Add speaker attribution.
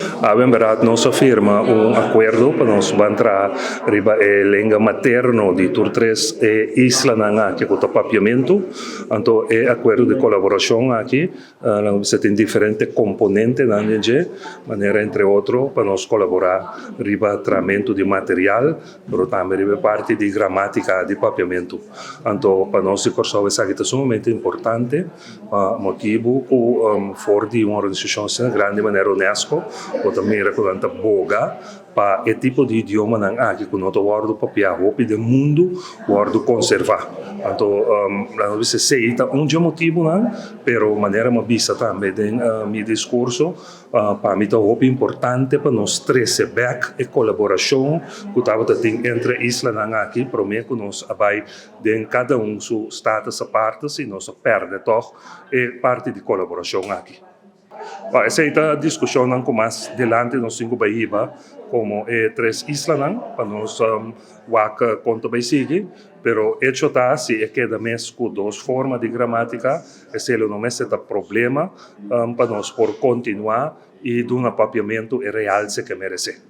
Speaker 1: En verdade, nós firma um acordo para nós entrar riba língua materno de tur três isla na que com o papiamento, então é acordo de colaboração aqui, você tem diferentes componentes na NG, maneira entre outros para nós colaborar riba tratamento de material, mas também riba parte de gramática de papiamento. Então para nós isso é sumamente importante, motivo for de uma organização grande de maneira UNESCO, ou também recordando boga para esse tipo de idioma não aqui que nós guardo papel hopi do mundo guardo conservar então você sei tá motivo não pero maneira uma vista também de meu discurso para mim é hopi importante para nós trazer back e colaboração que estava tem entre isla não aqui para mim que nós vai de cada seu status a parte se nós perde toch é parte de colaboração aqui. Essa é a discussão que mais delante nós temos Bahia como três islas para nós waka conta vai seguir, pero hecho está se é que da mes com duas formas de gramática, esse não é problema para nós por continuar e do papiamento é real se que merece.